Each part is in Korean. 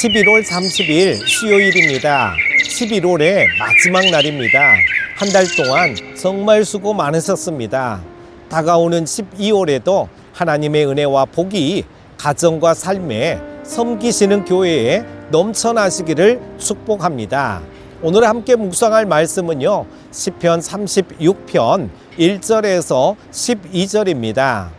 11월 30일 수요일입니다. 11월의 마지막 날입니다. 한 달 동안 정말 수고 많으셨습니다. 다가오는 12월에도 하나님의 은혜와 복이 가정과 삶에 섬기시는 교회에 넘쳐나시기를 축복합니다. 오늘 함께 묵상할 말씀은요, 시편 36편 1절에서 12절입니다.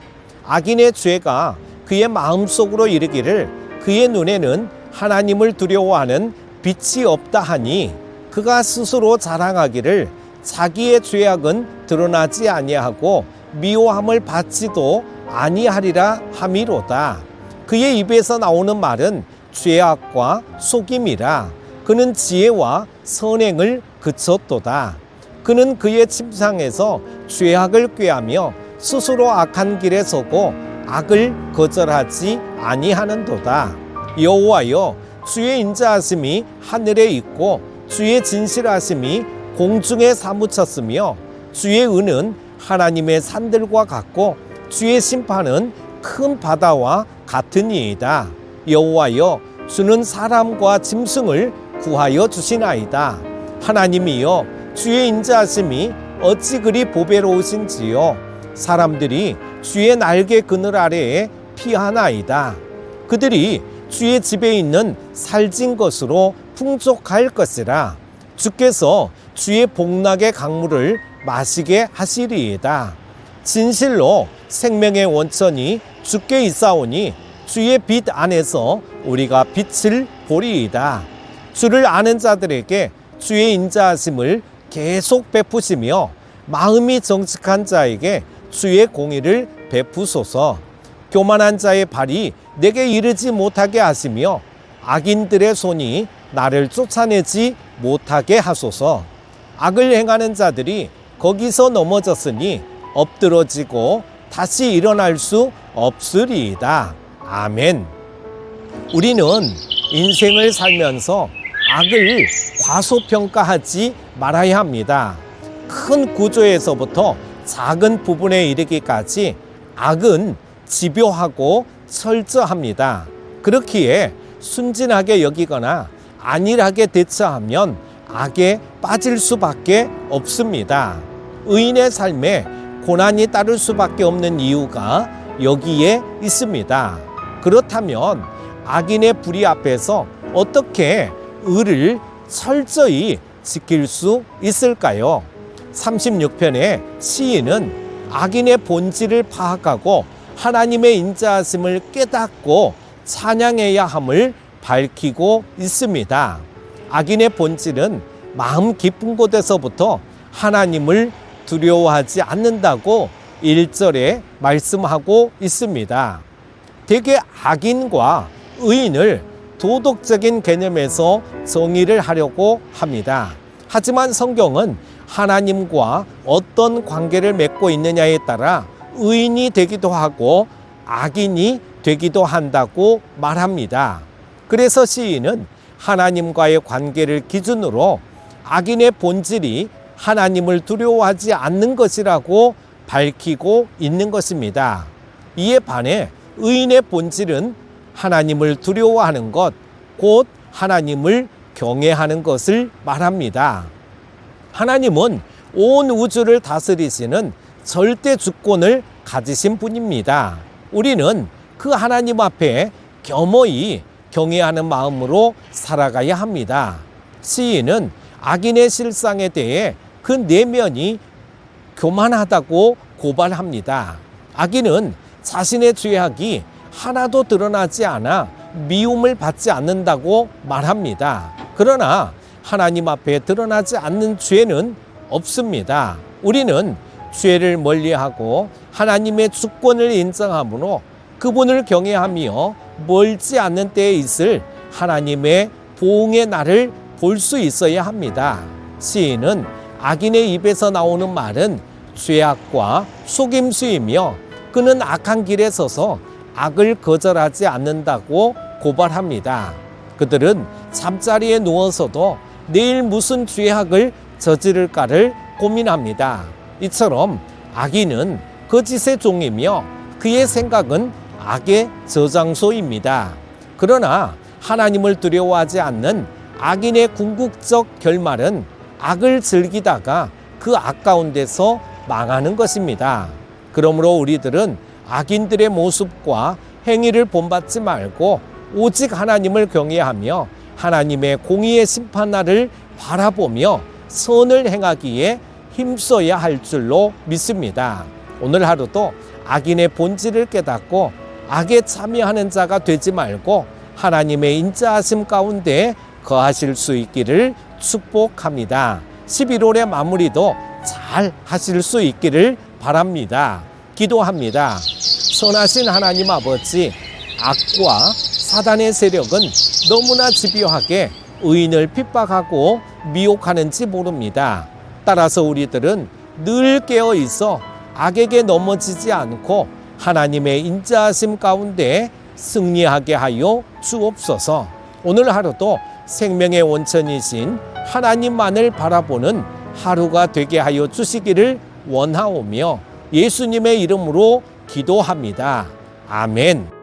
악인의 죄가 그의 마음속으로 이르기를 그의 눈에는 하나님을 두려워하는 빛이 없다 하니 그가 스스로 자랑하기를 자기의 죄악은 드러나지 아니하고 미워함을 받지도 아니하리라 함이로다. 그의 입에서 나오는 말은 죄악과 속임이라. 그는 지혜와 선행을 그쳤도다. 그는 그의 침상에서 죄악을 꾀하며 스스로 악한 길에 서고 악을 거절하지 아니하는도다. 여호와여, 주의 인자하심이 하늘에 있고 주의 진실하심이 공중에 사무쳤으며 주의 은은 하나님의 산들과 같고 주의 심판은 큰 바다와 같으니이다. 여호와여, 주는 사람과 짐승을 구하여 주시나이다. 하나님이여, 주의 인자하심이 어찌 그리 보배로우신지요. 사람들이 주의 날개 그늘 아래에 피하나이다. 그들이 주의 집에 있는 살진 것으로 풍족할 것이라. 주께서 주의 복락의 강물을 마시게 하시리이다. 진실로 생명의 원천이 주께 있사오니 주의 빛 안에서 우리가 빛을 보리이다. 주를 아는 자들에게 주의 인자하심을 계속 베푸시며 마음이 정직한 자에게 주의 공의를 베푸소서. 교만한 자의 발이 내게 이르지 못하게 하시며 악인들의 손이 나를 쫓아내지 못하게 하소서. 악을 행하는 자들이 거기서 넘어졌으니 엎드러지고 다시 일어날 수 없으리이다. 아멘. 우리는 인생을 살면서 악을 과소평가하지 말아야 합니다. 큰 구조에서부터 작은 부분에 이르기까지 악은 집요하고 철저합니다. 그렇기에 순진하게 여기거나 안일하게 대처하면 악에 빠질 수밖에 없습니다. 의인의 삶에 고난이 따를 수밖에 없는 이유가 여기에 있습니다. 그렇다면 악인의 불의 앞에서 어떻게 의를 철저히 지킬 수 있을까요? 36편의 시인은 악인의 본질을 파악하고 하나님의 인자하심을 깨닫고 찬양해야 함을 밝히고 있습니다. 악인의 본질은 마음 깊은 곳에서부터 하나님을 두려워하지 않는다고 1절에 말씀하고 있습니다. 대개 악인과 의인을 도덕적인 개념에서 정의를 하려고 합니다. 하지만 성경은 하나님과 어떤 관계를 맺고 있느냐에 따라 의인이 되기도 하고 악인이 되기도 한다고 말합니다. 그래서 시인은 하나님과의 관계를 기준으로 악인의 본질이 하나님을 두려워하지 않는 것이라고 밝히고 있는 것입니다. 이에 반해 의인의 본질은 하나님을 두려워하는 것, 곧 하나님을 경외하는 것을 말합니다. 하나님은 온 우주를 다스리시는 절대 주권을 가지신 분입니다. 우리는 그 하나님 앞에 겸허히 경외하는 마음으로 살아가야 합니다. 시인은 악인의 실상에 대해 그 내면이 교만하다고 고발합니다. 악인은 자신의 죄악이 하나도 드러나지 않아 미움을 받지 않는다고 말합니다. 그러나 하나님 앞에 드러나지 않는 죄는 없습니다. 우리는 죄를 멀리하고 하나님의 주권을 인정하므로 그분을 경외하며 멀지 않는 때에 있을 하나님의 보응의 날을 볼 수 있어야 합니다. 시인은 악인의 입에서 나오는 말은 죄악과 속임수이며 그는 악한 길에 서서 악을 거절하지 않는다고 고발합니다. 그들은 잠자리에 누워서도 내일 무슨 죄악을 저지를까를 고민합니다. 이처럼 악인은 거짓의 종이며 그의 생각은 악의 저장소입니다. 그러나 하나님을 두려워하지 않는 악인의 궁극적 결말은 악을 즐기다가 그 악 가운데서 망하는 것입니다. 그러므로 우리들은 악인들의 모습과 행위를 본받지 말고 오직 하나님을 경외하며 하나님의 공의의 심판날을 바라보며 선을 행하기에 힘써야 할 줄로 믿습니다. 오늘 하루도 악인의 본질을 깨닫고 악에 참여하는 자가 되지 말고 하나님의 인자하심 가운데 거하실 수 있기를 축복합니다. 11월의 마무리도 잘 하실 수 있기를 바랍니다. 기도합니다. 선하신 하나님 아버지, 악과 사단의 세력은 너무나 집요하게 의인을 핍박하고 미혹하는지 모릅니다. 따라서 우리들은 늘 깨어 있어 악에게 넘어지지 않고 하나님의 인자하심 가운데 승리하게 하여 주옵소서. 오늘 하루도 생명의 원천이신 하나님만을 바라보는 하루가 되게 하여 주시기를 원하오며 예수님의 이름으로 기도합니다. 아멘.